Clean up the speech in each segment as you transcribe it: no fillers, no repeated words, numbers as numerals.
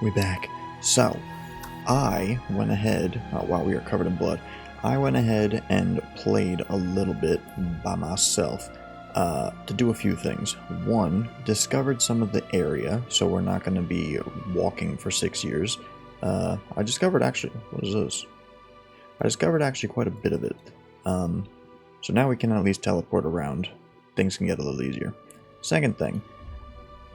We back. So, I went ahead, while we are covered in blood, I went ahead and played a little bit by myself to do a few things. One, discovered some of the area, so we're not going to be walking for 6 years. I discovered actually, what is this? I discovered actually quite a bit of it. So now we can at least teleport around. Things can get a little easier. Second thing,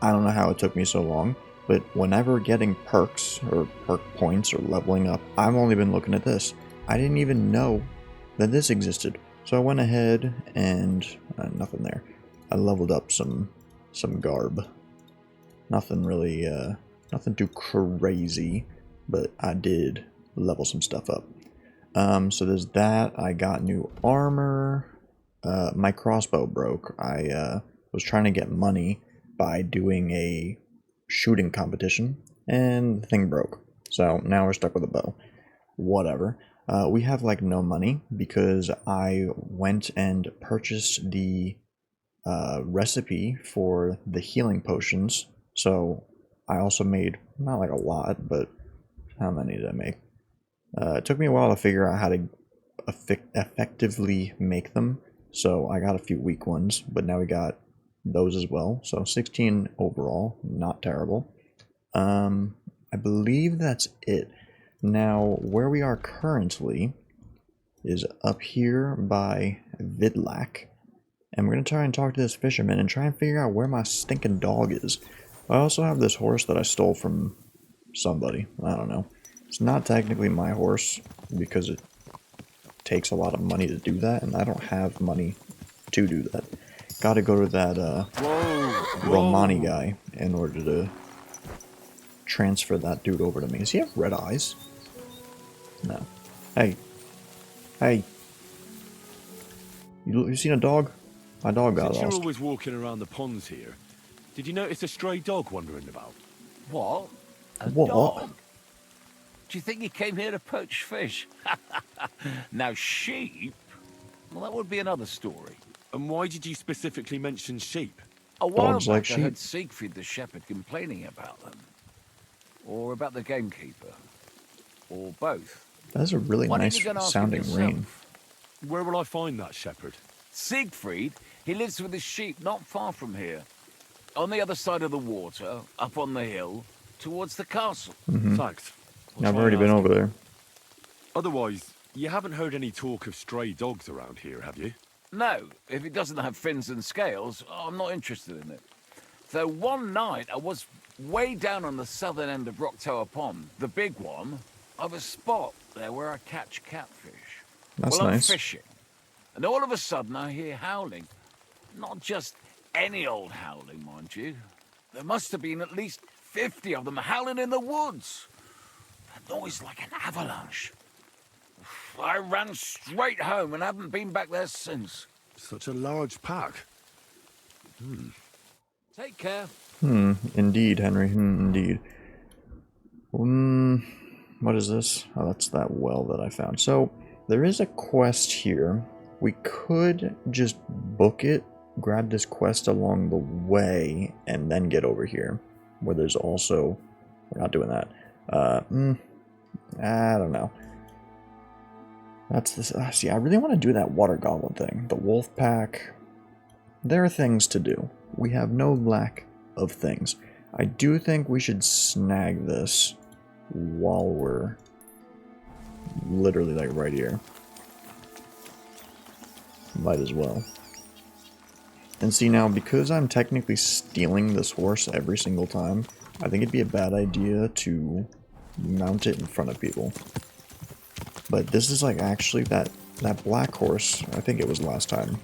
I don't know how it took me so long, but whenever getting perks or perk points or leveling up, I've only been looking at this. I didn't even know that this existed. So I went ahead and nothing there. I leveled up some garb. Nothing really, nothing too crazy, but I did level some stuff up. So there's that. I got new armor. My crossbow broke. I was trying to get money by doing a shooting competition, and the thing broke. So now we're stuck with a bow. Whatever. We have like no money because I went and purchased the recipe for the healing potions. So I also made, not like a lot, but how many did I make? It took me a while to figure out how to effectively make them. So I got a few weak ones, but now we got those as well. So 16 overall, not terrible. I believe that's it. Now, where we are currently is up here by Vidlac. And we're going to try and talk to this fisherman and try and figure out where my stinking dog is. I also have this horse that I stole from somebody. I don't know. It's not technically my horse because it takes a lot of money to do that, and I don't have money to do that. Gotta go to that Romani guy in order to transfer that dude over to me. Does he have red eyes? No. Hey. Hey. You seen a dog? My dog got Since lost. you're always walking around the ponds here, did you notice a stray dog wandering about? What? A What? dog? Do you think he came here to poach fish? Now sheep? Well, that would be another story. And why did you specifically mention sheep? A while Dogs back like I heard sheep. Siegfried the shepherd complaining about them. Or about the gamekeeper. Or both. That's a really Why nice don't you go and ask him sounding ring. yourself? Where will I find that shepherd? Siegfried, he lives with his sheep not far from here. On the other side of the water, up on the hill, towards the castle. Thanks. I'll I've try already and been ask over him. there. Otherwise, you haven't heard any talk of stray dogs around here, have you? No, if it doesn't have fins and scales, I'm not interested in it. Though one night I was way down on the southern end of Rock Tower Pond, the big one, of a spot there where I catch catfish. That's well, I'm nice. fishing, and all of a sudden I hear howling. Not just any old howling, mind you. There must have been at least 50 of them howling in the woods. A noise like an avalanche. I ran straight home and haven't been back there since. Such a large pack. Take care. Indeed, Henry. Indeed. What is this? Oh, that's that well that I found. So, there is a quest here. We could just book it, grab this quest along the way, and then get over here. Where there's also... We're not doing that. I don't know. That's this. See, I really want to do that water goblin thing. The wolf pack. There are things to do. We have no lack of things. I do think we should snag this while we're literally like right here. Might as well. And see now, because I'm technically stealing this horse every single time, I think it'd be a bad idea to mount it in front of people. But this is like actually that black horse, I think it was last time.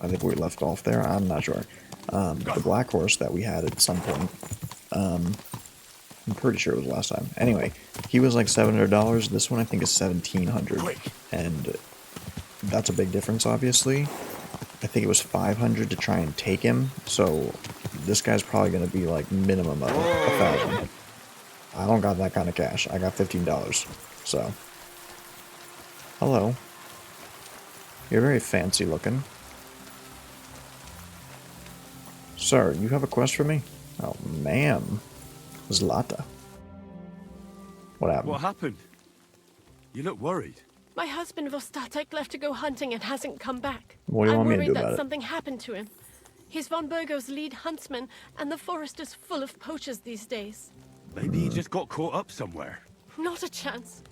I think we left off there, I'm not sure. The black horse that we had at some point, I'm pretty sure it was last time. Anyway, he was like $700, this one I think is $1,700. And that's a big difference, obviously. I think it was $500 to try and take him, so this guy's probably going to be like minimum of $1,000. I don't got that kind of cash. I got $15, so... Hello. You're very fancy looking. Sir, you have a quest for me? Oh, ma'am. Zlata. What happened? What happened? You look worried. My husband Vostatek left to go hunting and hasn't come back. What do you I'm want me to worried do that about it? something happened to him. He's von Burgo's lead huntsman, and the forest is full of poachers these days. Maybe he just got caught up somewhere. Not a chance.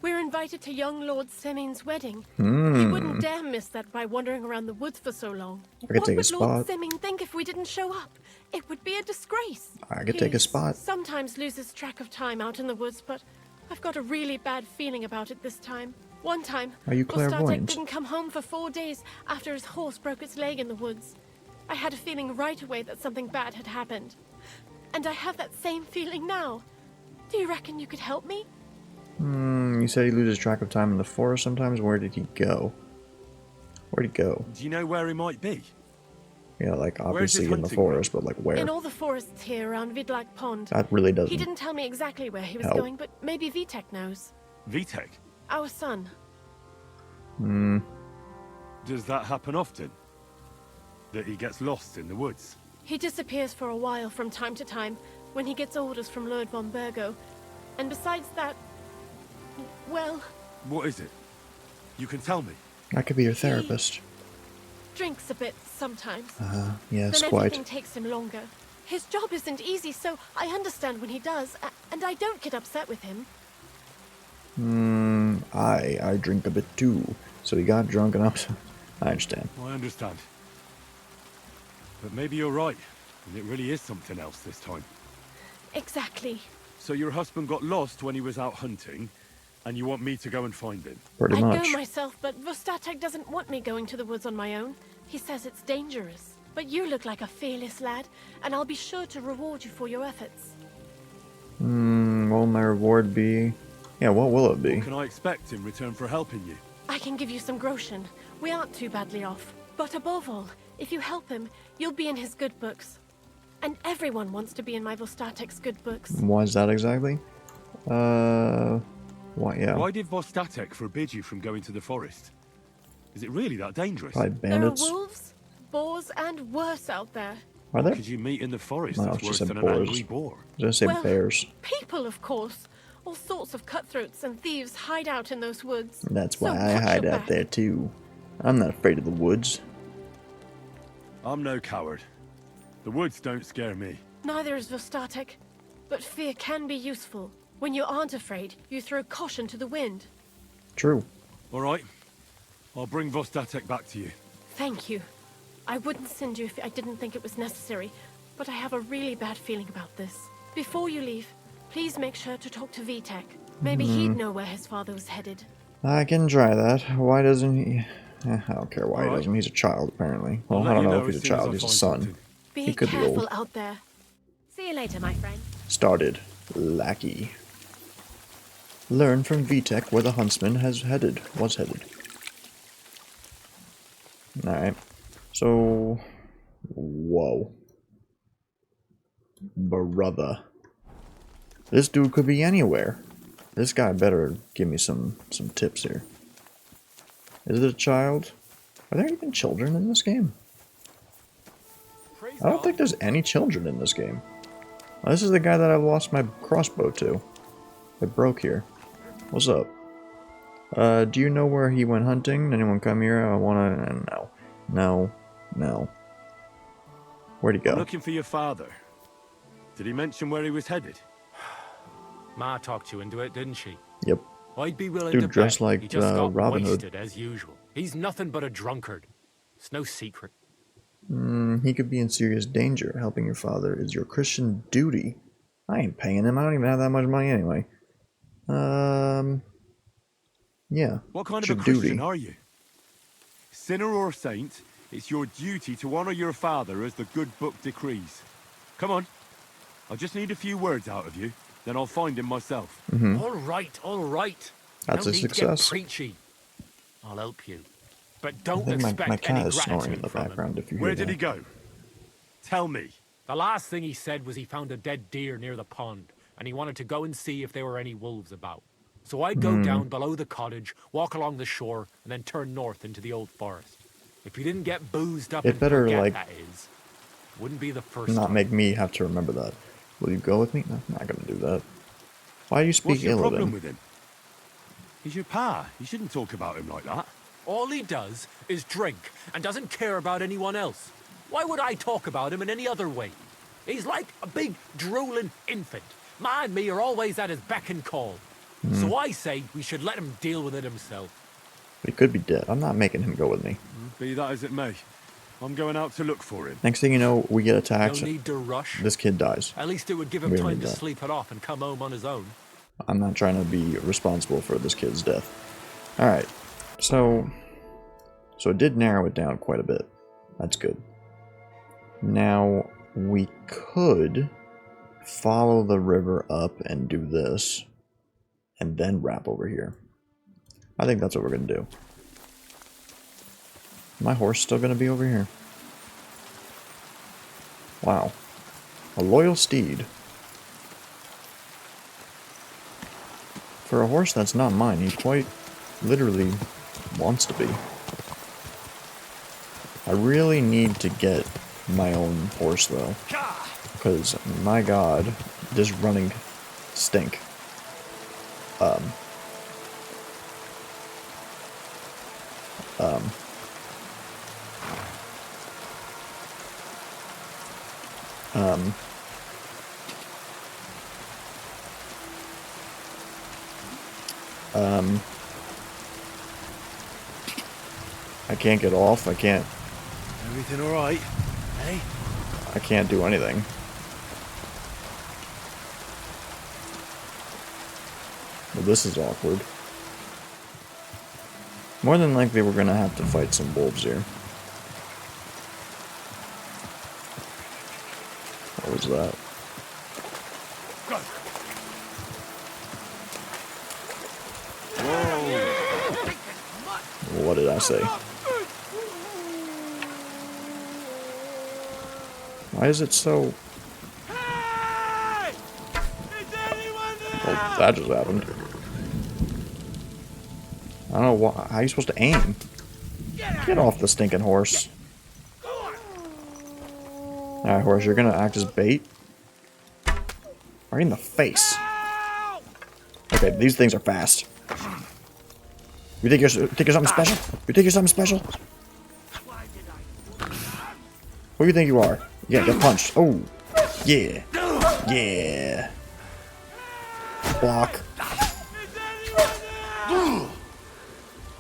We're invited to young Lord Semin's wedding. He Hmm. wouldn't dare miss that by wandering around the woods for so long. I could What take a would Lord spot. Semin think if we didn't show up? It would be a disgrace. I could take a He spot. sometimes loses track of time out in the woods, but I've got a really bad feeling about it this time. One time, Are you Vostatek clairvoyant? didn't come home for 4 days after his horse broke its leg in the woods. I had a feeling right away that something bad had happened. And I have that same feeling now. Do you reckon you could help me? You said he loses track of time in the forest sometimes. Where did he go? Where'd he go? Do you know where he might be? Yeah, like Where's his obviously in the hunting forest, but like where? In all the forests here around Vidlak Pond. That really He doesn't. didn't tell me exactly where he was help. going, but maybe Vitek knows. Vitek? Our son. Does that happen often? That he gets lost in the woods? He disappears for a while from time to time when he gets orders from Lord von Burgo. And besides that, well, What is it? You can tell me. I could be your therapist. drinks a bit sometimes. Yes, Then quite. everything takes him longer. His job isn't easy, so I understand when he does, and I don't get upset with him. I drink a bit too. So he got drunk and upset. I understand. I understand. But maybe you're right, and it really is something else this time. Exactly. So your husband got lost when he was out hunting, and you want me to go and find him? Pretty I'd much. go myself, but Vostatek doesn't want me going to the woods on my own. He says it's dangerous. But you look like a fearless lad, and I'll be sure to reward you for your efforts. What will my reward be? Yeah, what will it be? What can I expect in return for helping you? I can give you some groschen. We aren't too badly off. But above all, if you help him, you'll be in his good books. And everyone wants to be in my Vostatek's good books. Why is that exactly? What? Yeah. Why did Vostatek forbid you from going to the forest? Is it really that dangerous? Probably There are bandits. wolves, boars, and worse out there. Are there? Could you meet in the forest No, that's it's worse just than an boars. angry boar? I was gonna say Well, bears. People, of course. All sorts of cutthroats and thieves hide out in those woods. That's So why I watch hide your out back. there too. I'm not afraid of the woods. I'm no coward. The woods don't scare me. Neither is Vostatek. But fear can be useful. When you aren't afraid, you throw caution to the wind. True. All right. I'll bring Vostatek back to you. Thank you. I wouldn't send you if I didn't think it was necessary, but I have a really bad feeling about this. Before you leave, please make sure to talk to Vitek. Maybe he'd know where his father was headed. I can try that. Why doesn't he? I don't care why he Alright. doesn't. He's a child, apparently. Well, I'll I let don't you know know if he's a as soon as child. I He's a find son. something. Be He could be careful old. out there. See you later, my friend. Started. Lackey. Learn from Vitek where the huntsman was headed. Alright. So... Whoa. Brother. This dude could be anywhere. This guy better give me some tips here. Is it a child? Are there even children in this game? I don't think there's any children in this game. This is the guy that I lost my crossbow to. It broke here. What's up? Do you know where he went hunting? Anyone come here? I wanna... No. Where'd he I'm go? looking for your father. Did he mention where he was headed? Ma talked you into it, didn't she? Yep. I'd be willing Dude to dressed bet like, he just got Robin Hood. wasted as usual. He's nothing but a drunkard. It's no secret. He could be in serious danger. Helping your father is your Christian duty. I ain't paying him. I don't even have that much money anyway. Yeah. What kind it's of a your Christian duty. are you? Sinner or saint, it's your duty to honor your father as the good book decrees. Come on. I just need a few words out of you, then I'll find him myself. All right, all right. That's no a need success. To get preachy. I'll help you. But I don't think expect my any cat is snoring in gratitude the from him. background if you hear Where did that. he go? Tell me. The last thing he said was he found a dead deer near the pond, and he wanted to go and see if there were any wolves about. So I'd go down below the cottage, walk along the shore, and then turn north into the old forest. If you didn't get boozed up It and better, forget, like, that is, wouldn't be the first Not time. make me have to remember that. Will you go with me? No, I'm not gonna do that. Why do you speak What's your ill of problem him? with him? He's your pa. You shouldn't talk about him like that. All he does is drink and doesn't care about anyone else. Why would I talk about him in any other way? He's like a big drooling infant. Ma and me are always at his beck and call. So I say we should let him deal with it himself. He could be dead. I'm not making him go with me. Be that as it may, I'm going out to look for him. Next thing you know, we get No attacked. need to rush. This kid dies. At least it would give him We don't time need to that. sleep it off and come home on his own. I'm not trying to be responsible for this kid's death. Alright, so it did narrow it down quite a bit. That's good. Now, we could follow the river up and do this, and then wrap over here. I think that's what we're going to do. My horse still going to be over here. Wow. A loyal steed. For a horse that's not mine, he quite literally wants to be. I really need to get my own horse though, because my god, this running stink. Um, I can't get off, I can't Everything all right? Hey? I can't do anything. Well, this is awkward. More than likely, we're gonna have to fight some wolves here. What was that? What did I say? Why is it so... Hey! Is anyone there? Well, that just happened. I don't know why. How are you supposed to aim? Get off the stinking horse. Alright, horse, you're gonna act as bait. Right in the face. Okay, these things are fast. You think you're something special? You think you're something special? Who do you think you are? Yeah, get punched. Oh, yeah, yeah. Block.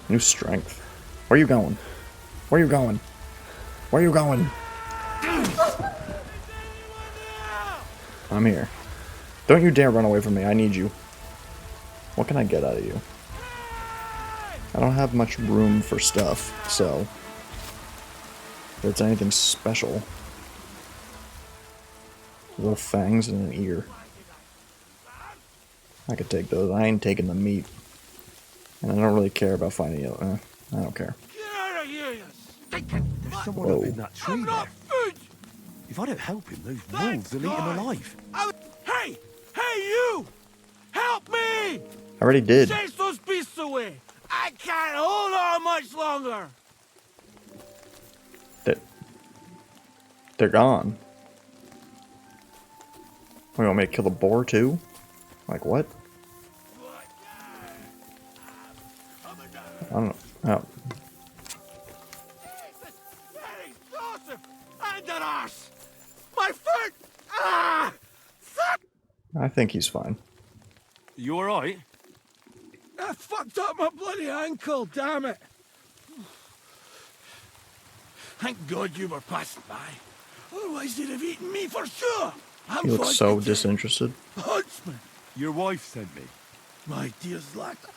New strength. Where you going? Where you going? Where you going? I'm here. Don't you dare run away from me. I need you. What can I get out of you? I don't have much room for stuff, so if it's anything special. Little fangs and an ear. I could take those. I ain't taking the meat. And I don't really care about finding it. I don't care. Get out of here, you stinking... There's someone up in that tree there. If I don't help him, those wolves will eat him alive. Hey! Hey, you! Help me! I already did. Chase those beasts away! I can't hold on much longer! They're gone. We want me to kill the boar too? Like what? I don't know. Oh. That explosive! And an arse! My foot! Ah! Fuck! I think he's fine. You all right? I fucked up my bloody ankle, damn it! Thank God you were passing by. Otherwise they'd have eaten me for sure! I'm He looks so fortunate. disinterested. Huntsman! Your wife sent me. My dear Zlata.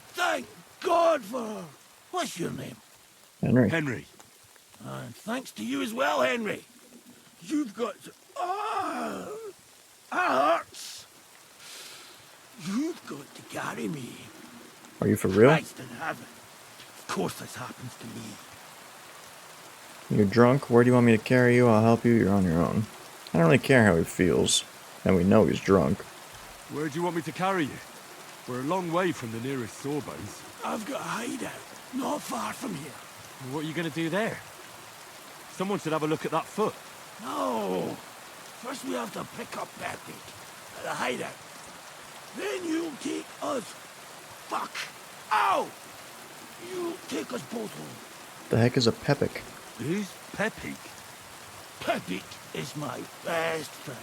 Thank God for her. What's your name? Henry. Henry. And thanks to you as well, Henry. You've got to... Ah! That hurts. You've got to carry me. Are you for real? Christ in heaven. Of course this happens to me. You're drunk? Where do you want me to carry you? I'll help you. You're on your own. I don't really care how he feels. And we know he's drunk. Where do you want me to carry you? We're a long way from the nearest sawbones. I've got a hideout, not far from here. What are you going to do there? Someone should have a look at that foot. No. First we have to pick up Betty at the hideout. Then you'll take us. Fuck! Ow! You'll take us both home. The heck is a Pepic? Who's Peppy? Peppy is my best friend.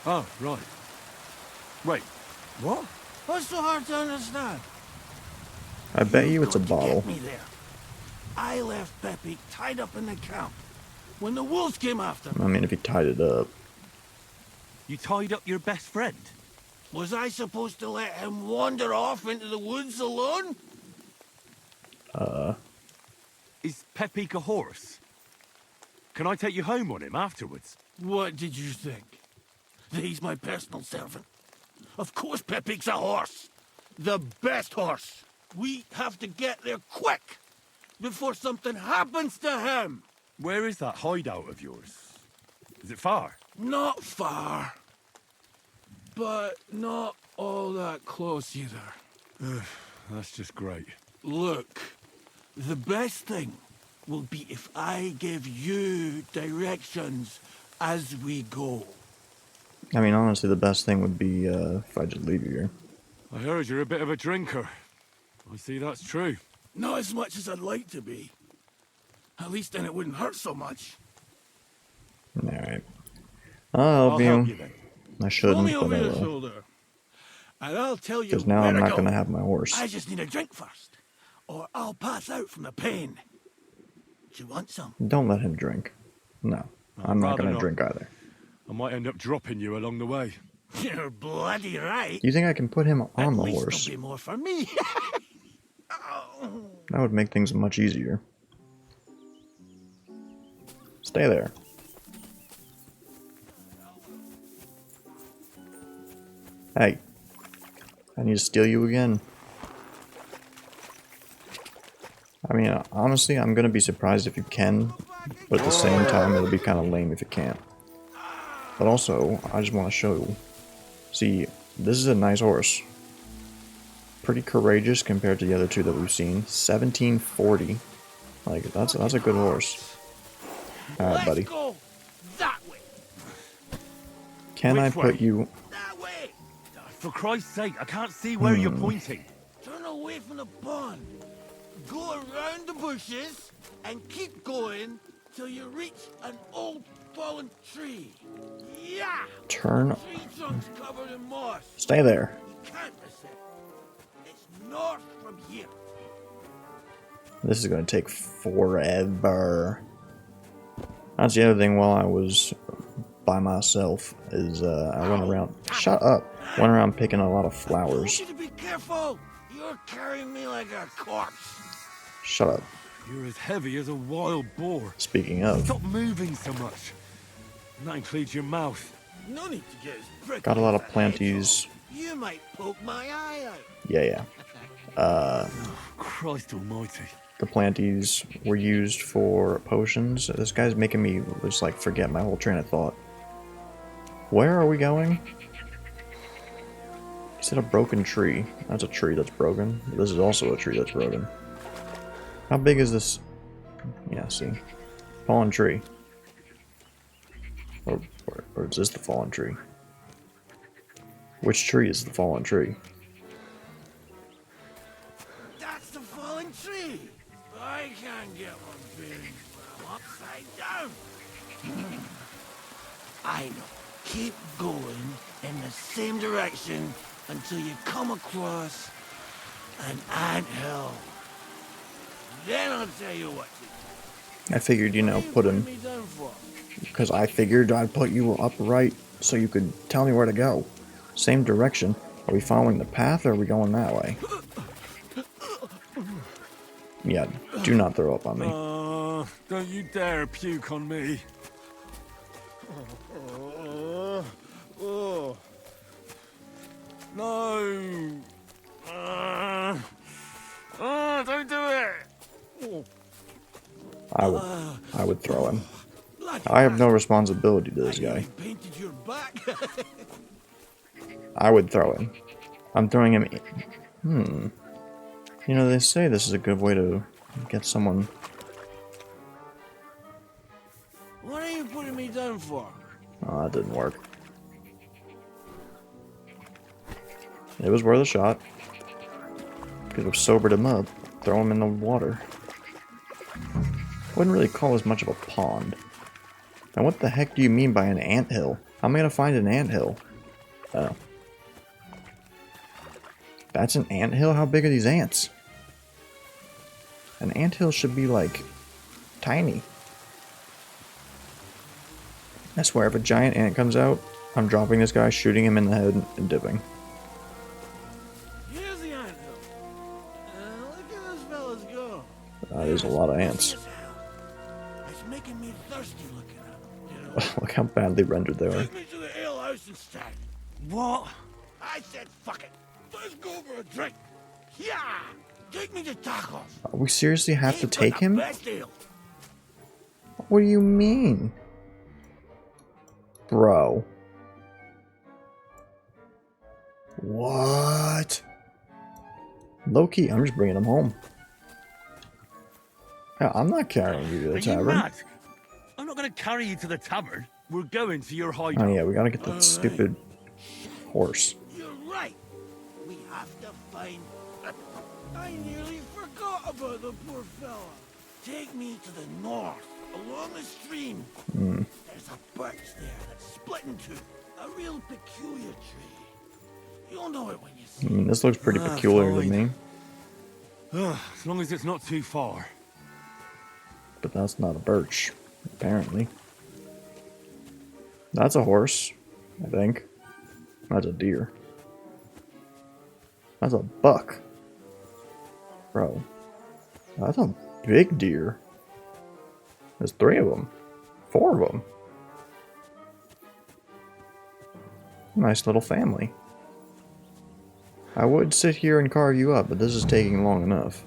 Oh, right. Wait, what? What's so hard to understand? I bet you You've it's a got to bottle. Get me there. I left Peppy tied up in the camp when the wolves came after me. I mean, if he tied it up. You tied up your best friend? Was I supposed to let him wander off into the woods alone? Is Peppy a horse? Can I take you home on him afterwards? What did you think? That he's my personal servant? Of course Pepik's a horse. The best horse. We have to get there quick before something happens to him. Where is that hideout of yours? Is it far? Not far. But not all that close either. That's just great. Look, the best thing will be if I give you directions as we go. I mean, honestly, the best thing would be if I just leave you here. I heard you're a bit of a drinker. I see that's true. Not as much as I'd like to be. At least then it wouldn't hurt so much. Alright. I'll help help you. you then. I Throw shouldn't, me but over I your will. shoulder. And I'll tell you Because now where I'm to not go. going to have my horse. I just need a drink first, or I'll pass out from the pain. Do you want some? Don't let him drink. No, I'm not rather going to not. drink either. I might end up dropping you along the way. You're bloody right. You think I can put him on At the least horse? there'll be more for me. Oh. That would make things much easier. Stay there. Hey. I need to steal you again. I mean, honestly, I'm gonna be surprised if you can, but at the same time, it'll be kind of lame if you can't. But also, I just want to show you. See, this is a nice horse. Pretty courageous compared to the other two that we've seen. 1740. Like, that's a good horse. Alright, buddy. Let's go that way. Can I Which put way? you... That way. For Christ's sake, I can't see where you're pointing. Turn away from the pond. Go around the bushes and keep going till you reach an old fallen tree. Yeah! Turn... Tree trunks covered in moss. Stay there. You can't miss it. It's north from here. This is going to take forever. That's the other thing while I was by myself, is I went around... Shut up! Went around picking a lot of I flowers. told you to be careful. You're carrying me like a corpse. Shut up. You're as heavy as a wild boar. Speaking of, Stop moving so much. And that includes your mouth. No need to get as prickly got a lot as of that planties. hedgehog. You might poke my eye out. Yeah. Christ almighty. The planties were used for potions. This guy's making me just like forget my whole train of thought. Where are we going? He said a broken tree. That's a tree that's broken. This is also a tree that's broken. How big is this? Yeah, see. Fallen tree. Or is this the fallen tree? Which tree is the fallen tree? That's the fallen tree. I can't get one bearing when I'm upside down. I know. Keep going in the same direction until you come across an anthill. Then I'll tell you what to do. I figured, you know, What are you put him... putting me down for? Because I figured I'd put you upright so you could tell me where to go. Same direction. Are we following the path or are we going that way? Yeah, do not throw up on me. Don't you dare puke on me. No. Don't do it. I would throw him. Bloody I have no bastard. responsibility to this I guy. even painted your back. I would throw him. I'm throwing him... You know, they say this is a good way to get someone... What are you putting me down for? Oh, that didn't work. It was worth a shot. Could have sobered him up. Throw him in the water. Wouldn't really call this much of a pond. Now what the heck do you mean by an anthill? How am I gonna find an anthill? Oh. That's an anthill? How big are these ants? An anthill should be like tiny. I swear if a giant ant comes out, I'm dropping this guy, shooting him in the head, and dipping. Here's the anthill. Look at this fella's go. That is a lot of ants. It's making me thirsty looking at him, you know. Look how badly rendered they are. Take me to the ale house instead. What? I said fuck it. Let's go for a drink. Yeah. Take me to tacos. We seriously have to They've got take the him? best ale. What do you mean? Bro. What? Low-key, I'm just bringing him home. Yeah, I'm not carrying you to the Are you tavern. mad? I'm not going to carry you to the tavern. We're going to your hideout. Oh yeah, we gotta get that stupid horse. You're right. We have to find... I nearly forgot about the poor fella. Take me to the north, along the stream. There's a birch there that's split in two. A real peculiar tree. You'll know it when you see I mean, this looks pretty peculiar to fine. me, As long as it's not too far. but that's not a birch, apparently. That's a horse, I think. That's a deer. That's a buck. Bro, that's a big deer. There's 3 of them. 4 of them. Nice little family. I would sit here and carve you up, but this is taking long enough.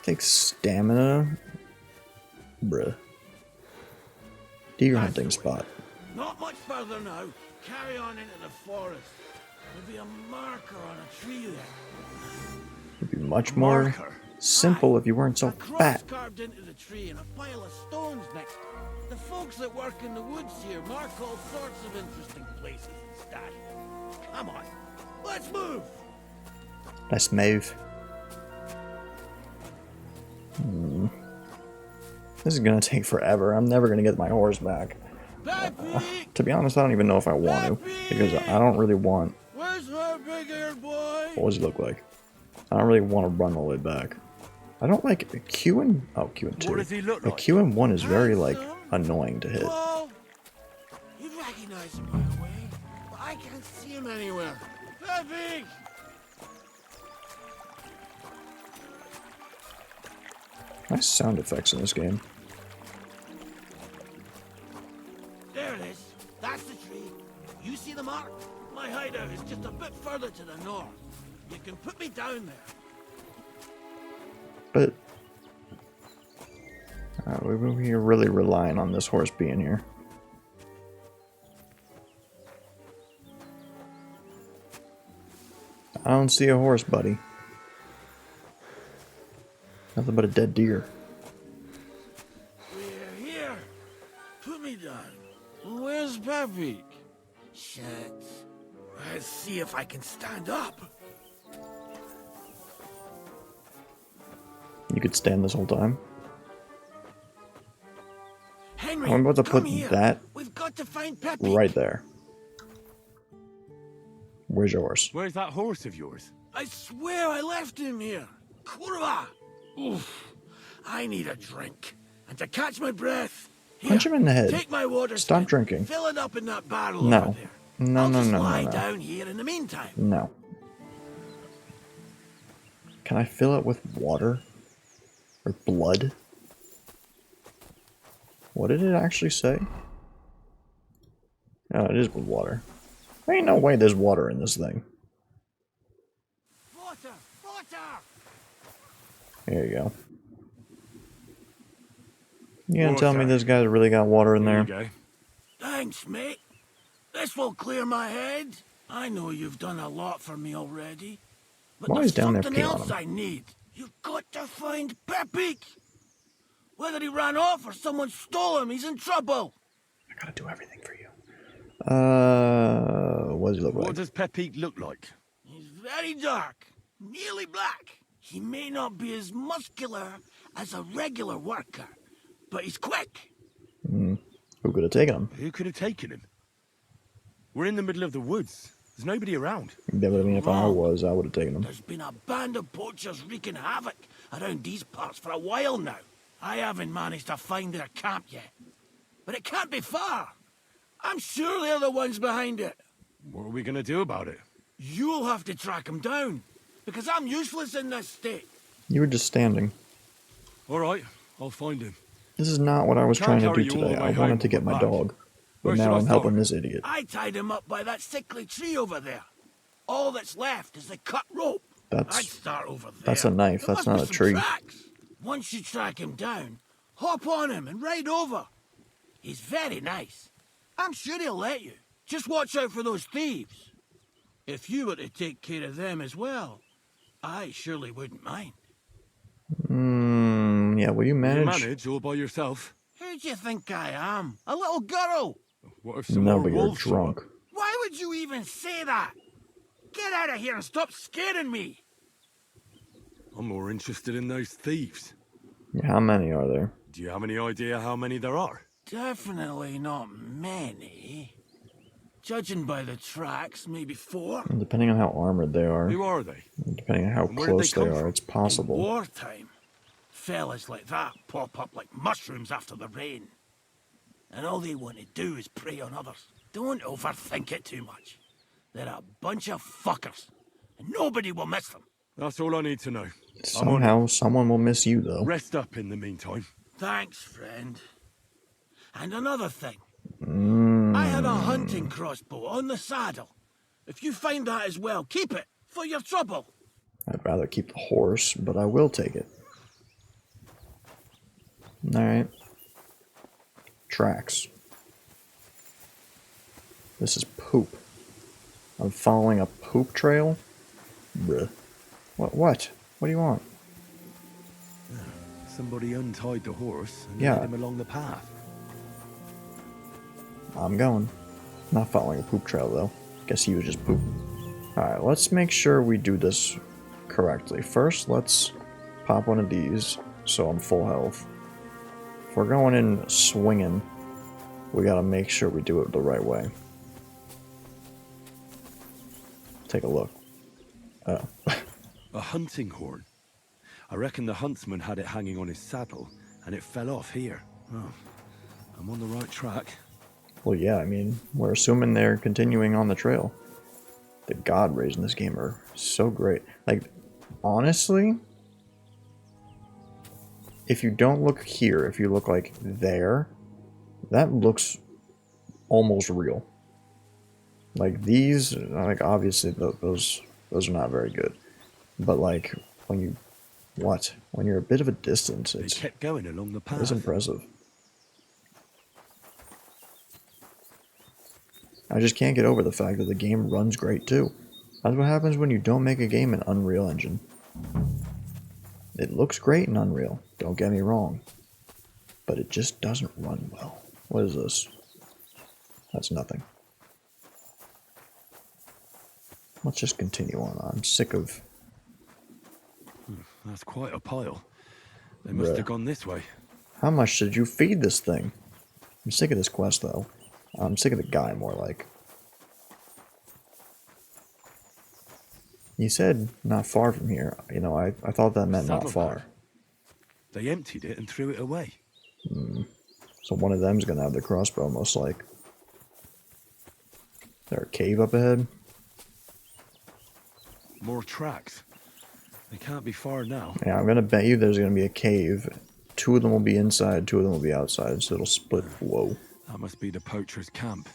Takes stamina. Bruh. Deer hunting spot. Not much further now. Carry on into the forest. There'll be a marker on a tree there. It'd be much more Marker. simple if you weren't so A cross fat. carved into the tree and a pile of stones next to it. The folks that work in the woods here mark all sorts of interesting places and stuff. Come on, let's move. Let's move. This is gonna take forever. I'm never gonna get my horse back. Peppy, To be honest, I don't even know if I want to, because I don't really want. where's my big-eared boy? What does he look like? I don't really want to run all the way back. I don't like Q and Q and 2. What does he look like? Q and 1 is very like annoying to hit. Whoa. You recognize him right away, but I can't see him anywhere. Peppy! Nice sound effects in this game. There it is. That's the tree. You see the mark? My hideout is just a bit further to the north. You can put me down there. But we're really relying on this horse being here. I don't see a horse, buddy. Nothing but a dead deer. We're here. Put me down. Where's Peppy? Shit. Let's see if I can stand up. You could stand this whole time. Henry, I'm about to come put here. that We've got to find Peppy. right there. Where's your horse? Where's that horse of yours? I swear I left him here. Kurwa. Oof. I need a drink. And to catch my breath. Here, Punch him in the head. Take my water. Stop skin, drinking. Fill it up in that barrel No. over there. No, I'll no, just no, no, lie no. down here in the meantime. No. Can I fill it with water? Or blood? What did it actually say? Oh, it is with water. There ain't no way there's water in this thing. Water! Water! There you go. You gonna tell me Water. this guy's really got water in there? There you go. Thanks, mate. This will clear my head. I know you've done a lot for me already. But Why there's is down there something peeing on else him? I need. You've got to find Peppy. Whether he ran off or someone stole him, he's in trouble. I gotta do everything for you. What does he look What like? does Pepik look like? He's very dark, nearly black. He may not be as muscular as a regular worker, but he's quick. Who could have taken him? Who could have taken him? We're in the middle of the woods. There's nobody around. Yeah, but I mean, if I was, I would have taken him. There's been a band of poachers wreaking havoc around these parts for a while now. I haven't managed to find their camp yet. But it can't be far. I'm sure they're the ones behind it. What are we going to do about it? You'll have to track them down, because I'm useless in this state. You were just standing. All right, I'll find him. This is not what I was Can't trying to carry do you all today. the I way wanted home to get my back. dog. But Where should now I I'm helping start? this idiot. I tied him up by that sickly tree over there. All that's left is the cut rope. That's- I'd start over there. that's a knife, There that's must be not a some tree. tracks. Once you track him down, hop on him and ride over. He's very nice. I'm sure he'll let you. Just watch out for those thieves. If you were to take care of them as well, I surely wouldn't mind. Yeah, will you You manage? manage all by yourself? Who do you think I am? A little girl? What if some No, more but you're wolves show drunk. up? Why would you even say that? Get out of here and stop scaring me. I'm more interested in those thieves. Yeah, how many are there? Do you have any idea how many there are? Definitely not many. Judging by the tracks, maybe 4. And depending on how armored they are, Who are they? depending on how And where did close they they come are, from? it's possible. Wartime. Fellas like that pop up like mushrooms after the rain. And all they want to do is prey on others. Don't overthink it too much. They're a bunch of fuckers. And nobody will miss them. That's all I need to know. I'm on it. Somehow, someone will miss you, though. Rest up in the meantime. Thanks, friend. And another thing. I had a hunting crossbow on the saddle. If you find that as well, keep it for your trouble. I'd rather keep the horse, but I will take it. Alright. Tracks. This is poop. I'm following a poop trail? Bruh. What? What do you want? Somebody untied the horse and Yeah. led him along the path. I'm going. Not following a poop trail, though. Guess he was just pooping. Alright, let's make sure we do this correctly. First, let's pop one of these so I'm full health. If we're going in swinging, we gotta make sure we do it the right way. Take a look. Oh. A hunting horn. I reckon the huntsman had it hanging on his saddle, and it fell off here. Oh, I'm on the right track. Well, yeah, I mean, we're assuming they're continuing on the trail. The god rays in this game are so great. Like, honestly, if you don't look here, if you look like there, that looks almost real. Like these, like obviously those are not very good. But like when you, when you're a bit of a distance, They it's kept going along the path. impressive. I just can't get over the fact that the game runs great too. That's what happens when you don't make a game in Unreal Engine. It looks great in Unreal, don't get me wrong, but it just doesn't run well. What is this? That's nothing. Let's just continue on. I'm sick of... That's quite a pile. They must Bruh. have gone this way. How much did you feed this thing? I'm sick of this quest, though. I'm sick of the guy, more like. You said not far from here. You know, I thought that meant not Saddlebag. far. They emptied it and threw it away. So one of them's gonna have the crossbow, most like. Is there a cave up ahead? More tracks. They can't be far now. Yeah, I'm gonna bet you there's gonna be a cave. 2 of them will be inside, 2 of them will be outside, so it'll split. Whoa. That must be the poacher's camp.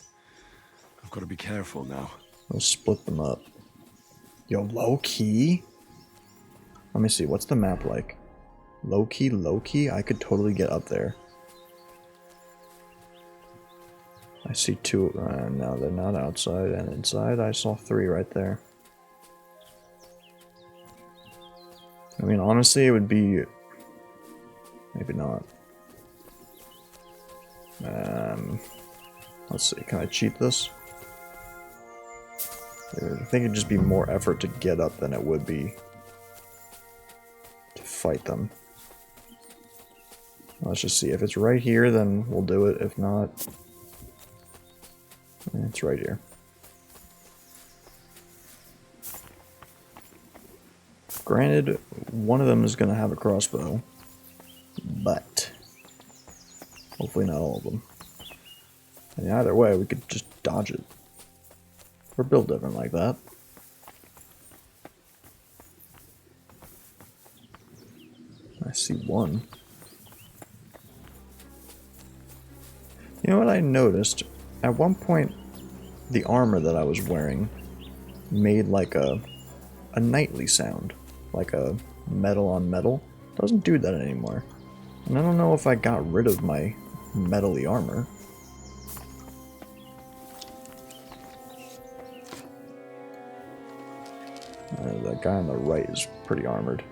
I've got to be careful now. We'll split them up. Yo, low key? Let me see, what's the map like? Low key? I could totally get up there. I see 2. No, they're not outside. And inside, I saw 3 right there. I mean, honestly, it would be... Maybe not. Let's see, can I cheat this? I think it'd just be more effort to get up than it would be to fight them. Let's just see. If it's right here, then we'll do it. If not, it's right here. Granted, one of them is going to have a crossbow, but hopefully not all of them. And either way, we could just dodge it. We're built different like that. I see one. You know what I noticed? At one point, the armor that I was wearing made like a nightly sound. Like a metal on metal. Doesn't do that anymore. And I don't know if I got rid of my metally armor. That guy on the right is pretty armored.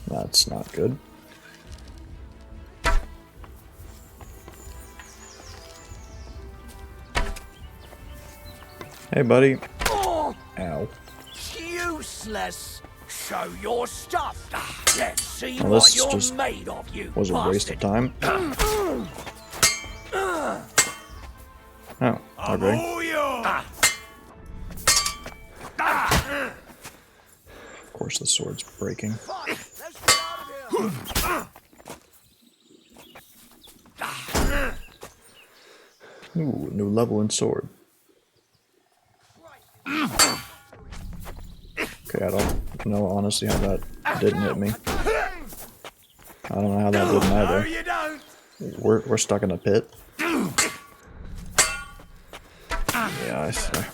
That's not good. Hey, buddy. Ow. Useless. Show your stuff. Let's see Well, what this you're just made of, you was a waste of time. Oh, okay. Of course the sword's breaking. Ooh, new level in sword. Okay, I don't know honestly how that didn't hit me. I don't know how that didn't either. We're stuck in a pit. Yeah, I see.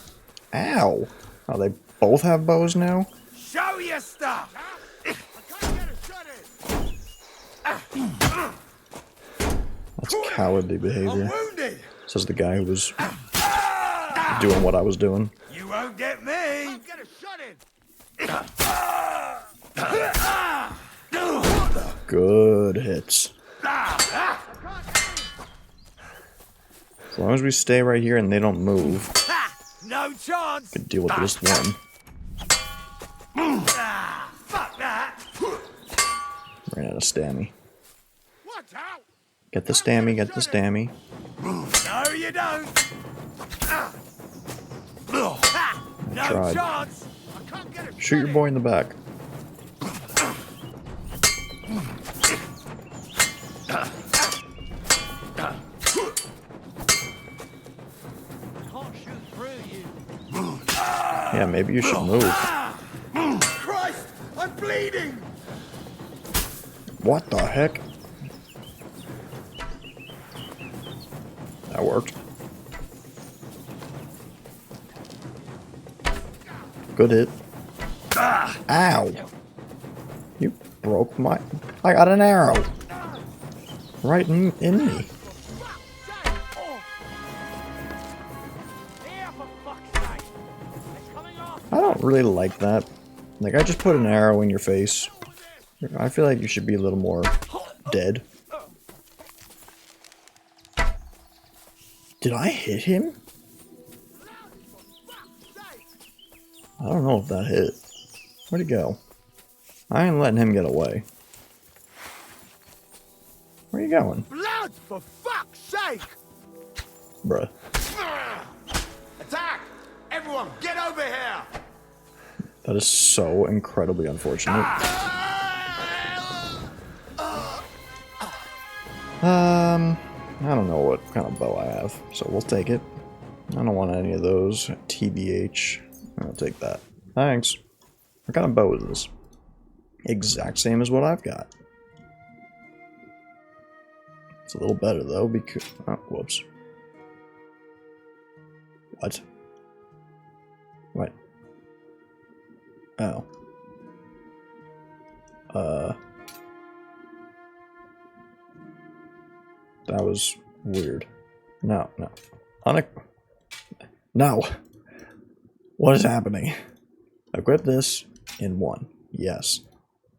Ow! Oh, they both have bows now? Show your stuff. That's cowardly behavior. Wounded. Says the guy who was doing what I was doing. You won't get me. Get a shot in. Good hits. As long as we stay right here and they don't move, No chance. we can deal with this one. Fuck that. Ran out of stammy. Watch out. Get the stammy, get the stammy. No, you don't. No tried. chance. I can't get a Shoot your boy in the back. Yeah, maybe you should move. Christ, I'm bleeding. What the heck? That worked. Good hit. Ow! You broke my... I got an arrow! Right in me. I don't really like that. Like, I just put an arrow in your face. I feel like you should be a little more dead. Did I hit him? I don't know if that hit. Where'd he go? I ain't letting him get away. Where you going? Blood, for fuck's sake! Bruh. Attack! Everyone, get over here! That is so incredibly unfortunate. I don't know what kind of bow I have, so we'll take it. I don't want any of those. TBH. I'll take that. Thanks. What kind of bow is this? Exact same as what I've got. It's a little better though because... Oh, whoops. What? What? Oh. That was weird. No. No. What is happening? Okay. Equip this in 1. Yes.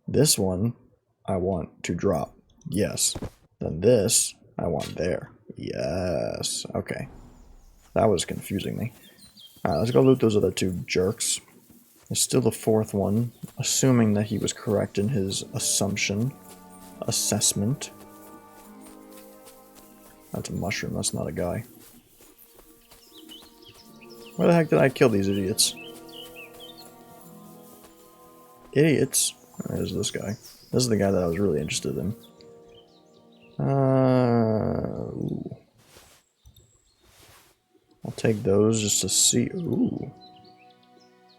This one I want to drop. Yes. Then this I want there. Yes. Okay. That was confusing me. Alright, let's go loot those other 2 jerks. There's still the 4th one, assuming that he was correct in his assessment. That's a mushroom, that's not a guy. Where the heck did I kill these idiots? Idiots? There's this guy. This is the guy that I was really interested in. Ooh. I'll take those just to see. Ooh.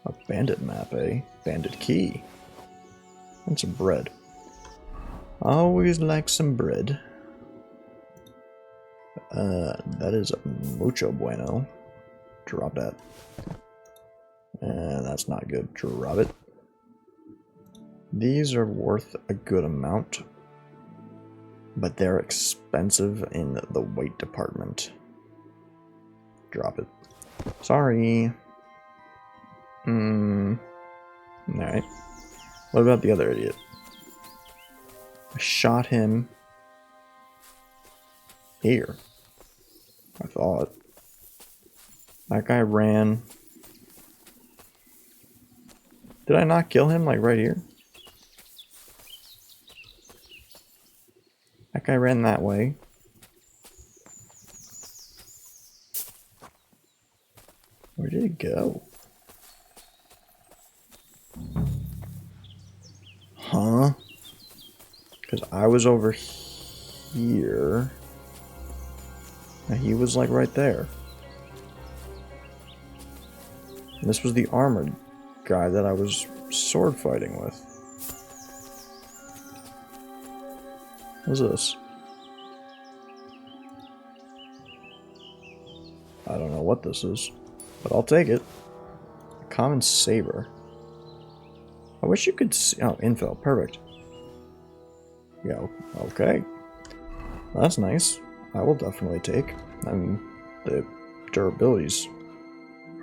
A bandit map, eh? Bandit key. And some bread. Always like some bread. That is mucho bueno. Drop that. And that's not good. Drop it. These are worth a good amount, but they're expensive in the weight department. Drop it. Sorry. Alright. What about the other idiot? I shot him here. I thought. That guy ran. Did I not kill him, like, right here? That guy ran that way. Where did it go? Huh? Because I was over here. And he was like right there. And this was the armored guy that I was sword fighting with. What's this? I don't know what this is, but I'll take it. A common saber. I wish you could see. Oh, info. Perfect. Yeah, okay. That's nice. I will definitely take. I mean, the durability's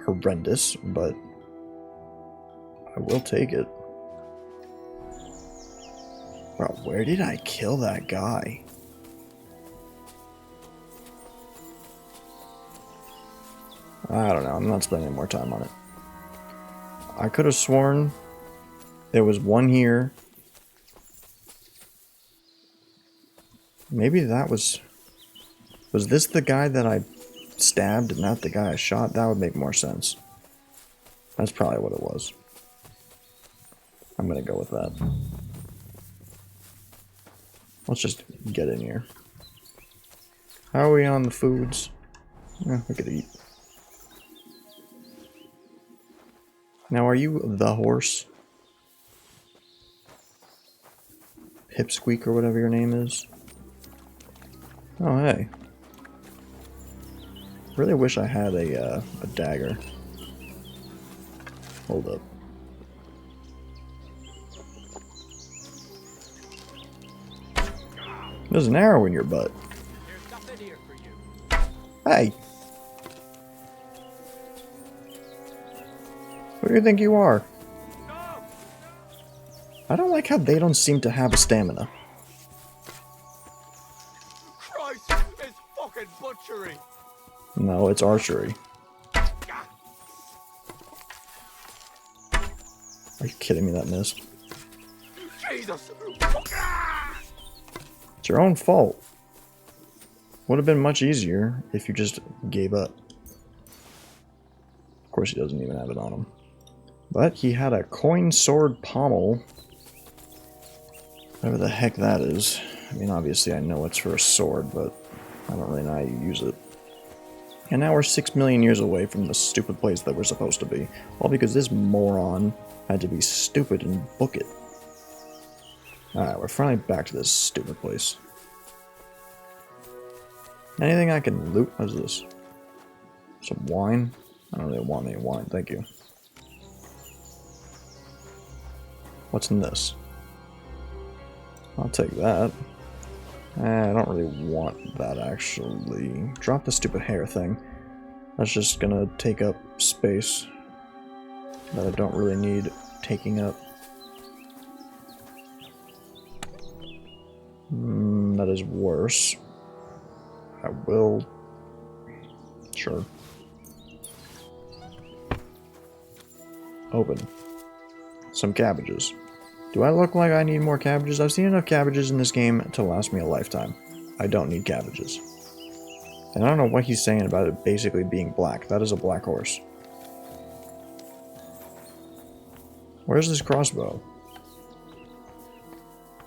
horrendous, but I will take it. Bro, where did I kill that guy? I don't know. I'm not spending more time on it. I could have sworn there was one here. Maybe that was... Was this the guy that I stabbed and not the guy I shot? That would make more sense. That's probably what it was. I'm gonna go with that. Let's just get in here. How are we on the foods? Yeah, we could eat. Now, are you the horse? Pipsqueak or whatever your name is? Oh, hey. Really wish I had a dagger. Hold up. There's an arrow in your butt. There's nothing here for you. Hey! Who do you think you are? I don't like how they don't seem to have a stamina. Christ, it's fucking butchery. No, it's archery. Are you kidding me, that missed? Jesus. It's your own fault. Would have been much easier if you just gave up. Of course he doesn't even have it on him. But he had a coin sword pommel. Whatever the heck that is. I mean, obviously I know it's for a sword, but I don't really know how you use it. And now we're 6 million years away from the stupid place that we're supposed to be. All because this moron had to be stupid and book it. Alright, we're finally back to this stupid place. Anything I can loot? What is this? Some wine? I don't really want any wine, thank you. What's in this? I'll take that. I don't really want that, actually. Drop the stupid hair thing. That's just gonna take up space. that I don't really need taking up. That is worse. I will... Sure. Open. Some cabbages. Do I look like I need more cabbages? I've seen enough cabbages in this game to last me a lifetime. I don't need cabbages. And I don't know what he's saying about it basically being black. That is a black horse. Where's this crossbow?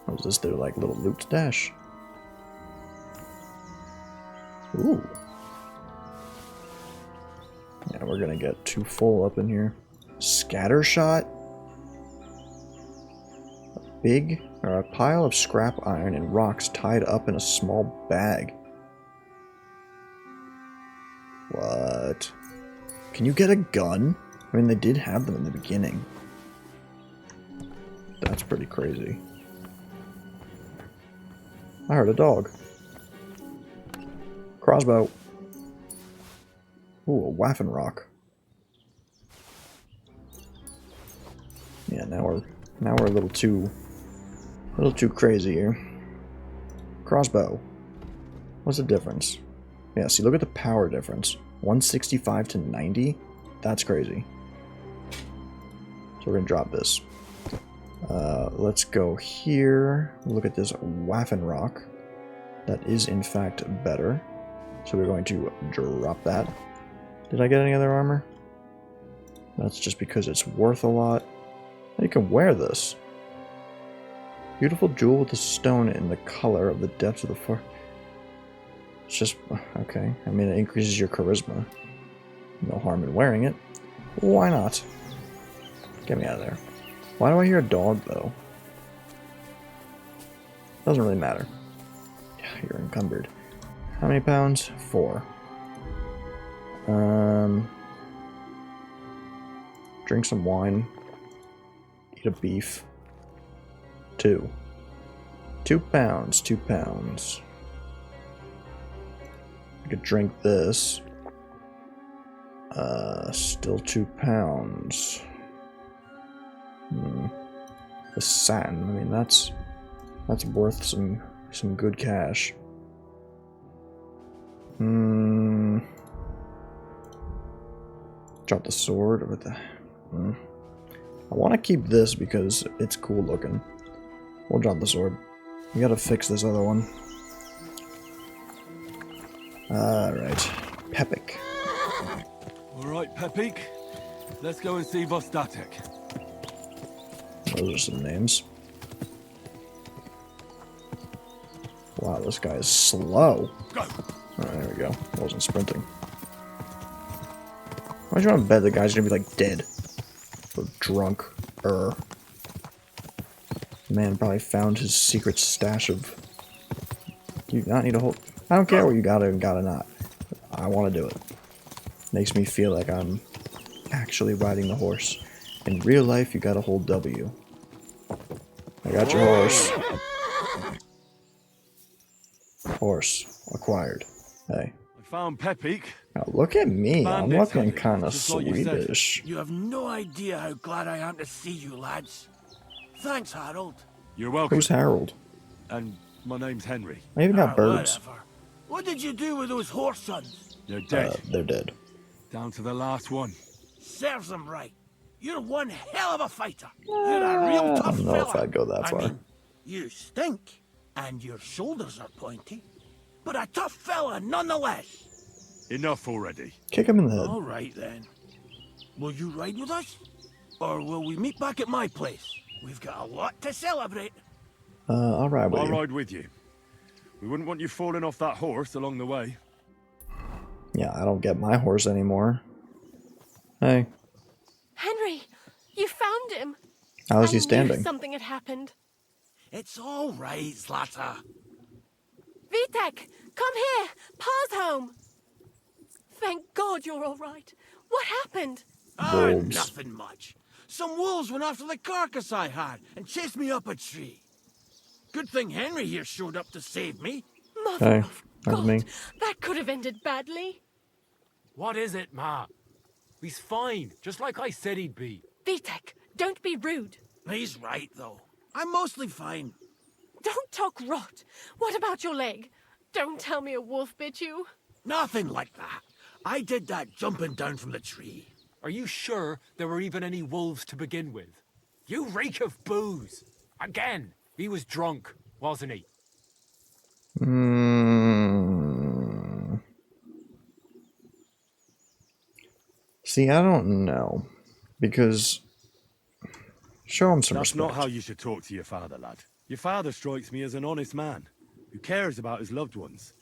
Oh, is this their, like, little loot stash? Ooh. Yeah, we're gonna get too full up in here. Scatter shot? A pile of scrap iron and rocks tied up in a small bag. What? Can you get a gun? I mean, they did have them in the beginning. That's pretty crazy. I heard a dog. Crossbow. Ooh, a waffen rock. Yeah, now we're a little too crazy here. Crossbow. What's the difference? Yeah, see, look at the power difference. 165 to 90? That's crazy. So we're gonna drop this. Let's go here. Look at this waffen rock. That is, in fact, better. So we're going to drop that. Did I get any other armor? That's just because it's worth a lot. And you can wear this. Beautiful jewel with a stone in the color of the depths of the forest. It's just, okay. I mean, it increases your charisma. No harm in wearing it. Why not? Get me out of there. Why do I hear a dog, though? Doesn't really matter. Yeah, you're encumbered. How many pounds? 4. Drink some wine. Eat a beef. 2. 2 pounds. 2 pounds. I could drink this. Still 2 pounds. The satin. I mean, that's worth some good cash. Drop the sword with the. I want to keep this because it's cool looking. We'll drop the sword. We gotta fix this other one. Alright. Pepik. Alright, Pepik. Let's go and see Vostatek. Those are some names. Wow, this guy is slow. Go. Oh, there we go. I wasn't sprinting. Why'd you want to bet the guy's gonna be like dead? Or drunk. Man probably found his secret stash of. You not need to hold. I don't care what you gotta and gotta not. I want to do it. Makes me feel like I'm actually riding the horse. In real life, you gotta hold W. I got your horse. Horse acquired. Hey. I found Pepik. Now look at me. I'm Bandits looking hunting, kind of just like you said. Swedish. You have no idea how glad I am to see you, lads. Thanks, Harold. You're welcome. Who's Harold? And my name's Henry. I even got birds. Whatever. What did you do with those horse sons? They're dead. They're dead. Down to the last one. Serves them right. You're one hell of a fighter. You're a real I tough don't know fella. if I'd go that I far. mean, you stink, and your shoulders are pointy, but a tough fella nonetheless. Enough already. Kick him in the head. All right then. Will you ride with us, or will we meet back at my place? We've got a lot to celebrate. I'll ride with I'll you. ride with you. We wouldn't want you falling off that horse along the way. Yeah, I don't get my horse anymore. Hey, Henry, you found him. how is I he knew standing? something had happened. It's all right, Zlata. Vitek, come here. Pa's home. Thank God you're all right. What happened? Wolves. Nothing much. Some wolves went after the carcass I had and chased me up a tree. Good thing Henry here showed up to save me. Mother Hey, of that's God, me. that could have ended badly. What is it, Ma? He's fine, just like I said he'd be. Vitek, don't be rude. He's right, though. I'm mostly fine. Don't talk rot. What about your leg? Don't tell me a wolf bit you. Nothing like that. I did that jumping down from the tree. Are you sure there were even any wolves to begin with? You reek of booze. Again, he was drunk, wasn't he? See, I don't know. Because... Show him some That's respect. not how you should talk to your father, lad. Your father strikes me as an honest man, who cares about his loved ones,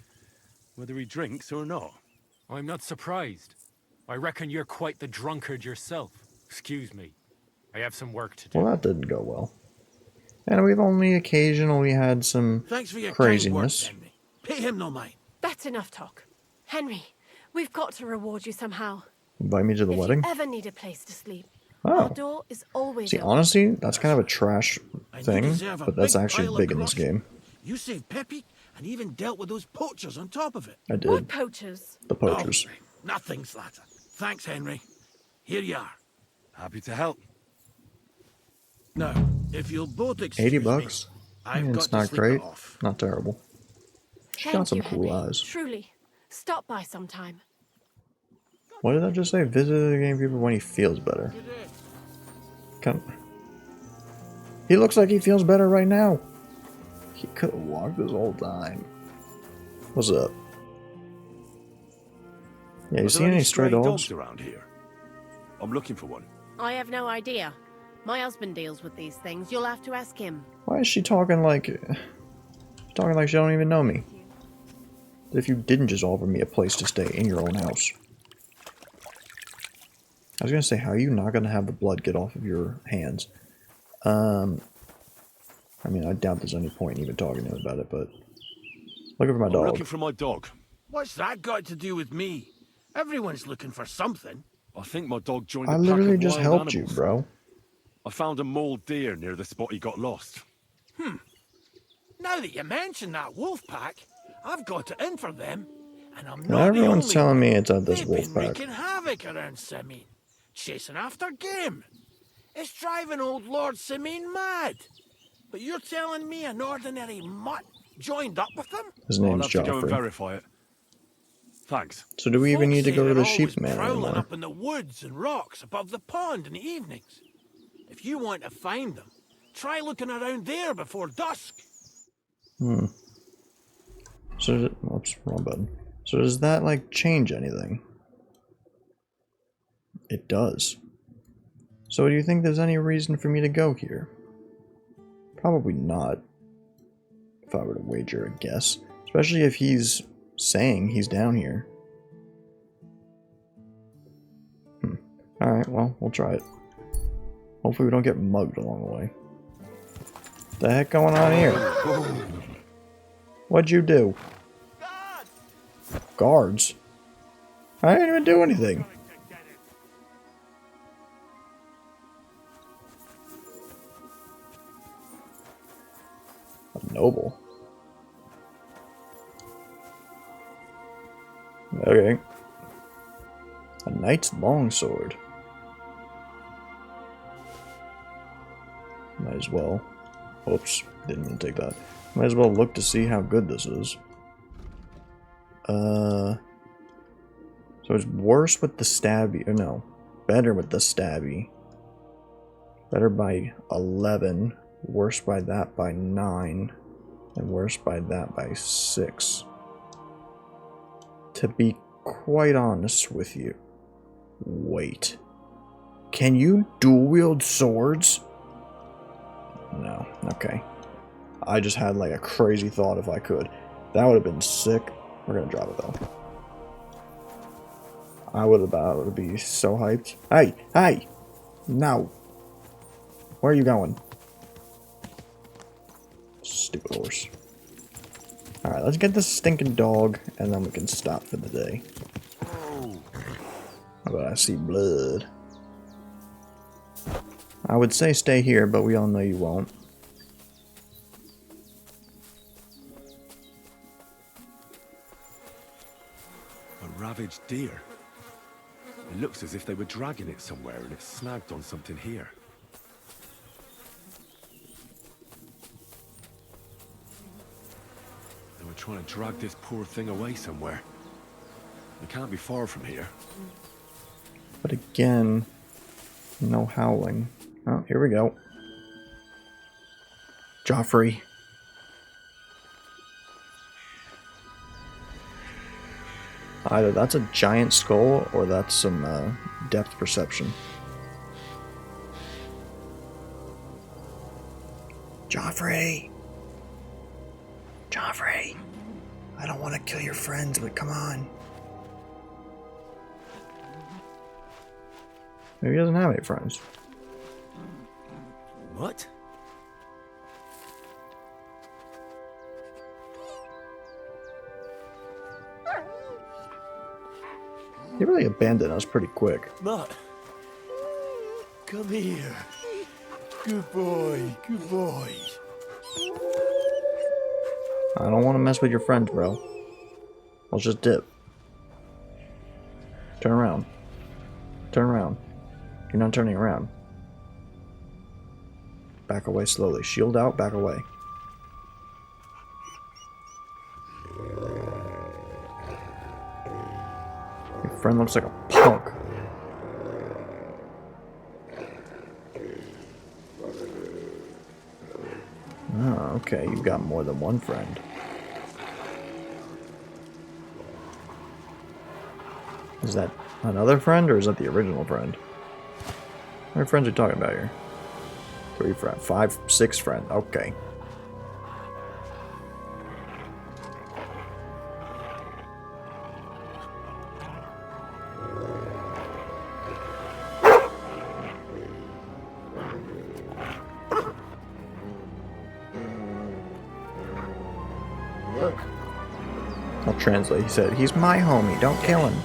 whether he drinks or not. I'm not surprised. I reckon you're quite the drunkard yourself. Excuse me. I have some work to do. Well, that didn't go well. And we've only occasionally had some Thanks for your craziness. kind words, Henry. Pay him no mind. That's enough talk. Henry, we've got to reward you somehow. Invite me to the If wedding? you ever need a place to sleep, Oh. our door is always See, open. honestly, that's kind of a trash And you thing, deserve a but that's big actually pile of big in this crush. game. You saved Peppy and even dealt with those poachers on top of it. I What did. poachers? The poachers. Oh, nothing, Slatter. Thanks, Henry. Here you are. Happy to help. Now, if you'll both excuse 80 me, bucks? I've Yeah, got it's to not sleep great. it off. Not terrible. She's Thank got some you, cool Henry. eyes. Truly. Stop by sometime. What did I just say? Visit the game people when he feels better. Come. He looks like he feels better right now. He could have walked this whole time. What's up? Yeah, you Are see there any stray dogs? around here? I'm looking for one. I have no idea. My husband deals with these things. You'll have to ask him. Why is she talking like... Talking like she don't even know me? If you didn't just offer me a place to stay in your own house. I was gonna say, how are you not gonna have the blood get off of your hands? I mean, I doubt there's any point in even talking to him about it, but... Looking for my I'm dog. looking for my dog. What's that got to do with me? Everyone's looking for something. I think my dog joined I a pack literally of just wild helped you, animals. bro. I found a mauled deer near the spot he got lost. Now that you mention that wolf pack, I've got it in for them. And I'm Now, not the everyone's only telling one. me it's at this They've wolf been pack. wreaking havoc around Simine, chasing after game. It's driving old Lord Simine mad. But you're telling me an ordinary mutt joined up with them? His I'll name's have to go and Joffrey. verify it. Thanks. So do we even Folks need to say go to they're the always sheep man prowling anymore? up in the woods and rocks above the pond in the evenings. If you want to find them, try looking around there before dusk. So, oops, wrong button. So does that, like, change anything? It does. So do you think there's any reason for me to go here? Probably not. If I were to wager a guess. Especially if he's saying he's down here. Alright, well, we'll try it. Hopefully we don't get mugged along the way. The heck going on here? What'd you do? Guards? I didn't even do anything. A noble. Okay. A knight's longsword. Might as well. Oops, didn't mean to take that. Might as well look to see how good this is. So it's worse with the stabby, or no, better with the stabby. Better by 11, worse by that by 9, and worse by that by 6. To be quite honest with you. Wait. Can you dual wield swords? No, okay. I just had like a crazy thought if I could. That would have been sick. We're gonna drop it though. I would be so hyped. Hey, hey! No! Where are you going? Stupid horse. Alright, let's get this stinking dog, and then we can stop for the day. How about I see blood? I would say stay here, but we all know you won't. A ravaged deer. It looks as if they were dragging it somewhere and it snagged on something here. They were trying to drag this poor thing away somewhere. It can't be far from here. But again, no howling. Oh, here we go. Joffrey. Either that's a giant skull or that's some depth perception. Joffrey! Joffrey! I don't want to kill your friends, but come on. Maybe he doesn't have any friends. What? He really abandoned us pretty quick. Mutt, come here. Good boy, good boy. I don't want to mess with your friends, bro. I'll just dip. Turn around. Turn around. You're not turning around. Back away slowly. Shield out, back away. Your friend looks like a punk. Oh, okay, you've got more than one friend. Is that another friend, or is that the original friend? How many friends are we talking about here? 3 friends, 5, 6 friends. Okay. I'll translate. He said, "He's my homie. Don't kill him."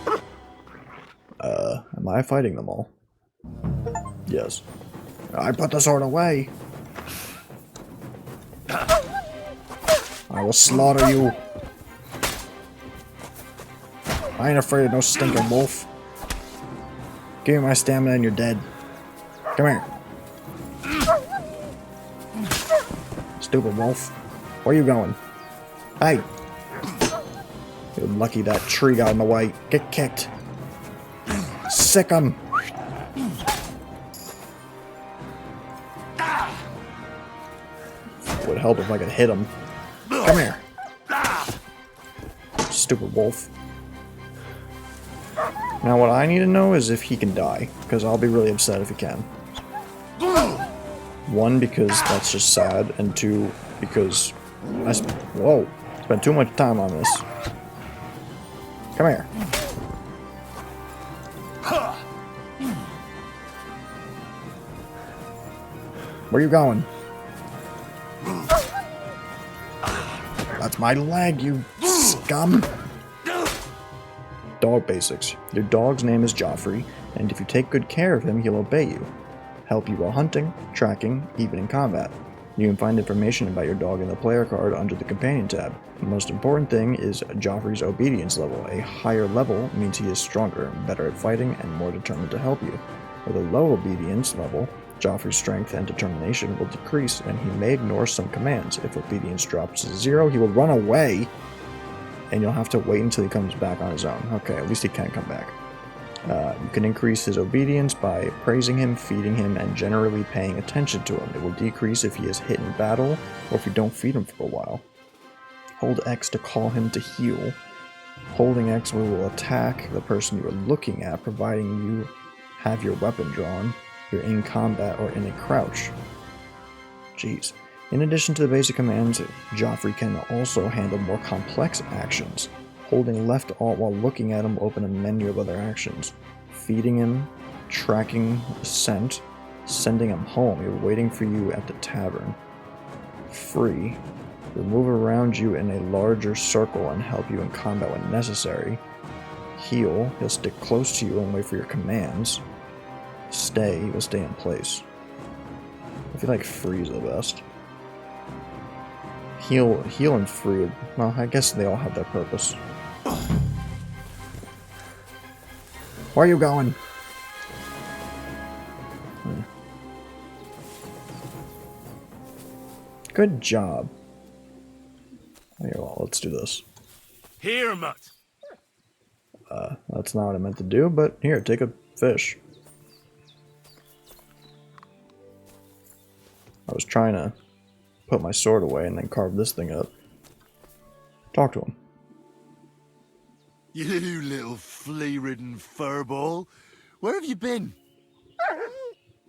Am I fighting them all? Yes. I put the sword away. I will slaughter you. I ain't afraid of no stinking wolf. Give me my stamina and you're dead. Come here. Stupid wolf. Where you going? Hey. You're lucky that tree got in the way. Get kicked. Sick 'em. Would help if I could hit him. Come here. Stupid wolf. Now what I need to know is if he can die, because I'll be really upset if he can. 1, because that's just sad, and 2, because whoa, spent too much time on this. Come here. Where you going? That's my leg, you scum! Dog basics. Your dog's name is Joffrey, and if you take good care of him, he'll obey you. Help you while hunting, tracking, even in combat. You can find information about your dog in the player card under the companion tab. The most important thing is Joffrey's obedience level. A higher level means he is stronger, better at fighting, and more determined to help you. With a low obedience level, Joffrey's strength and determination will decrease, and he may ignore some commands. If obedience drops to 0, he will run away, and you'll have to wait until he comes back on his own. Okay, at least he can come back. You can increase his obedience by praising him, feeding him, and generally paying attention to him. It will decrease if he is hit in battle, or if you don't feed him for a while. Hold X to call him to heal. Holding X will attack the person you are looking at, providing you have your weapon drawn, you're in combat, or in a crouch. Jeez. In addition to the basic commands, Joffrey can also handle more complex actions. Holding left alt while looking at him will open a menu of other actions. Feeding him, tracking a scent, sending him home. He'll be waiting for you at the tavern. Free. He'll move around you in a larger circle and help you in combat when necessary. Heal. He'll stick close to you and wait for your commands. Stay. He will stay in place. I feel like free is the best. Heal and free. Well, I guess they all have their purpose. Where are you going? Good job. Okay, well, let's do this. Here, Mutt. That's not what I meant to do, but here, take a fish. I was trying to put my sword away and then carve this thing up. Talk to him. You little flea-ridden furball. Where have you been?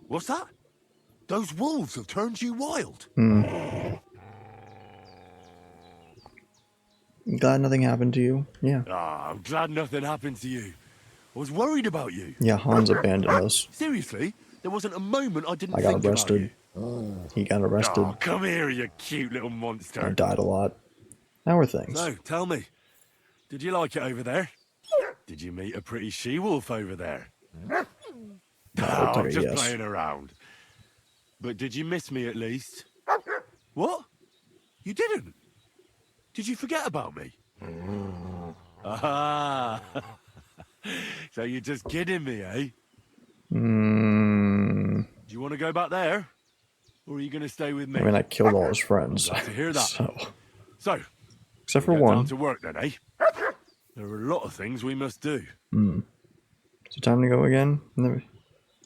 What's that? Those wolves have turned you wild. Glad nothing happened to you? Yeah. Ah, I'm glad nothing happened to you. I was worried about you. Yeah, Hans abandoned us. Seriously, there wasn't a moment I didn't I got think arrested. about you. He got arrested. Oh, come here, you cute little I monster. died a lot. How are things? So, tell me, did you like it over there? Did you meet a pretty she-wolf over there? I'll Oh, take a just yes. playing around. But did you miss me at least? What? You didn't? Did you forget about me? Ah. So you're just kidding me, eh? Do you want to go back there? Or are you going to stay with me? I mean, I killed all his friends. Glad to hear that. So, So, except for we'll get one. down to work then, eh? There are a lot of things we must do. Is it time to go again? I'm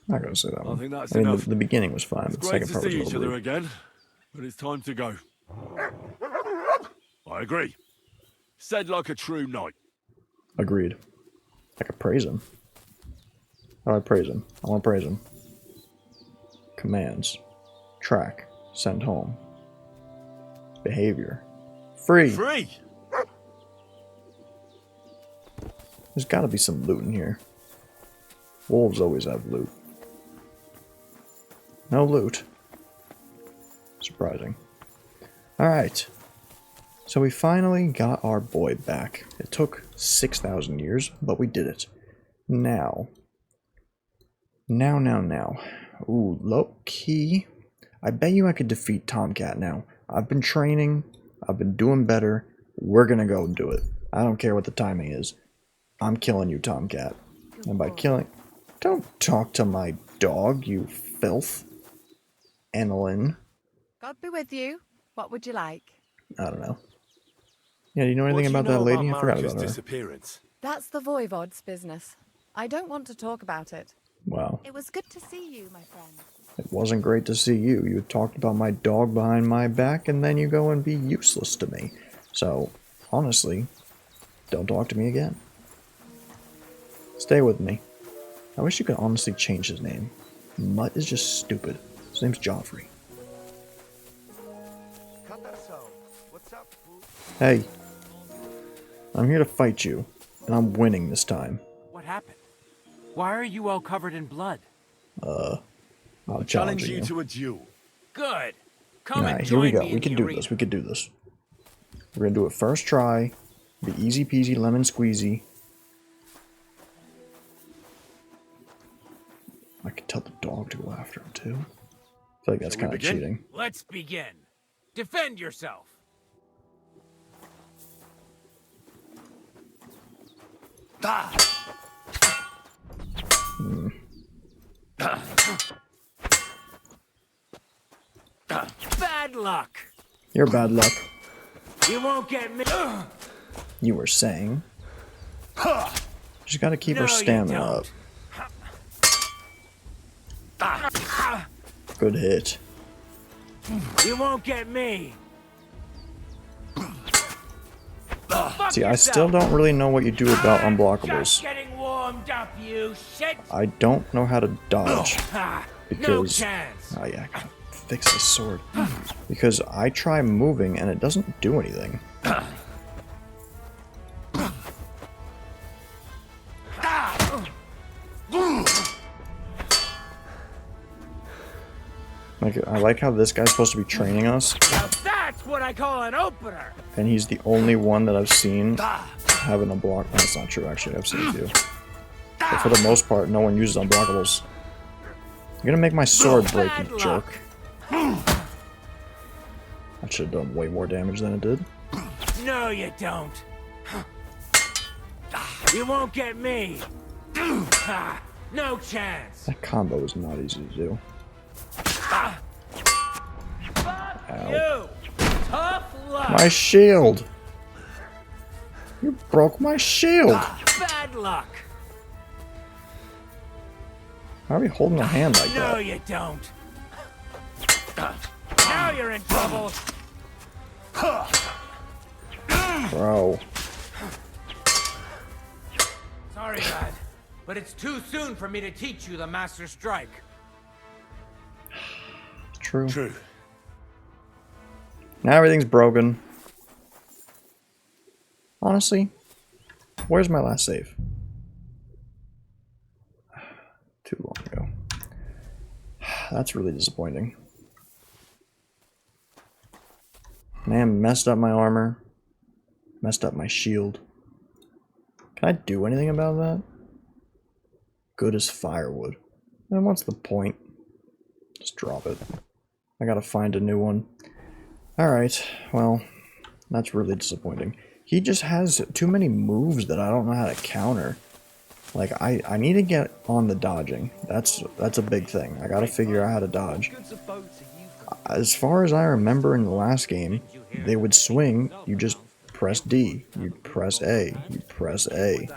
not going to say that one. think that's I mean, enough. the beginning was fine, It's but the great second to part was see a each little other weird. again, but it's time to go. I agree. Said like a true knight. Agreed. I could praise him. How do I praise him? I want to praise him. Commands. Track. Send home. Behavior. Free. Free! There's got to be some loot in here. Wolves always have loot. No loot. Surprising. Alright. So we finally got our boy back. It took 6,000 years, but we did it. Now. Ooh, low key. I bet you I could defeat Tomcat now. I've been training. I've been doing better. We're gonna go do it. I don't care what the timing is. I'm killing you, Tomcat. And by killing... Don't talk to my dog, you filth. Annalyn. God be with you. What would you like? I don't know. Yeah, do you know anything about that lady? I forgot about her. Disappearance? That's the Voivod's business. I don't want to talk about it. Wow. It was good to see you, my friend. It wasn't great to see you. You talked about my dog behind my back, and then you go and be useless to me. So, honestly, don't talk to me again. Stay with me. I wish you could honestly change his name. Mutt is just stupid. His name's Joffrey. Hey. I'm here to fight you, and I'm winning this time. What happened? Why are you all covered in blood? I'll Challenge challenge you you. to a duel. Good. Come Alright, and here we join go. me We in can the do arena. this. We can do this. We're gonna do it first try. Be easy peasy lemon squeezy. I could tell the dog to go after him too. I feel like that's Shall we kind of begin? cheating. Let's begin. Defend yourself. Bad luck. You're bad luck. You won't get me. You were saying. Just gotta keep No, her you stamina up. don't. Good hit. You won't get me. Fuck See, I yourself. still don't really know what you do about I'm unblockables. Just getting warmed up, you shit. I don't know how to dodge. Ah, no Because... chance. Oh yeah, I gotta fix this sword. Because I try moving and it doesn't do anything. Like, I like how this guy's supposed to be training us, Now that's what I call an opener. and he's the only one that I've seen having a block. Oh, that's not true, actually. I've seen a few. But for the most part, no one uses unblockables. You're gonna make my sword break, Bad you luck. jerk. That should have done way more damage than it did. No, you don't. You won't get me. No chance. That combo is not easy to do. Ow. You. Tough luck. My shield! You broke my shield! Bad luck. How are we holding a hand like No, that? you don't. Now you're in trouble. Bro. Sorry, lad, but it's too soon for me to teach you the Master Strike. True. True. Now everything's broken. Honestly, where's my last save? Too long ago. That's really disappointing. Man, messed up my armor. Messed up my shield. Can I do anything about that? Good as firewood. And what's the point? Just drop it. I gotta find a new one. Alright, well, that's really disappointing. He just has too many moves that I don't know how to counter. Like, I need to get on the dodging. That's a big thing. I gotta figure out how to dodge. As far as I remember in the last game, they would swing, you just press D, you press A, you press A.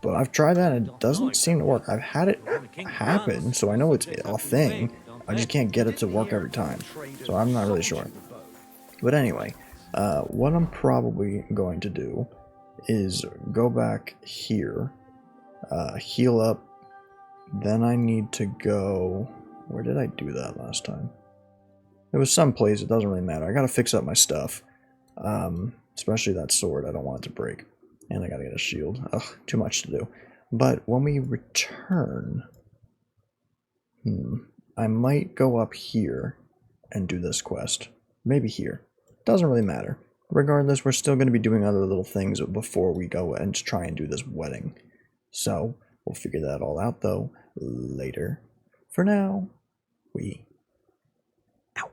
But I've tried that and it doesn't seem to work. I've had it happen, so I know it's a thing. I just can't get it to work every time. So I'm not really sure. But anyway, what I'm probably going to do is go back here, heal up, then I need to go... Where did I do that last time? It was someplace, it doesn't really matter. I gotta fix up my stuff. Especially that sword, I don't want it to break. And I gotta get a shield. Ugh, too much to do. But when we return... I might go up here and do this quest. Maybe here. Doesn't really matter. Regardless, we're still going to be doing other little things before we go and try and do this wedding. So, we'll figure that all out, though, later. For now, we out.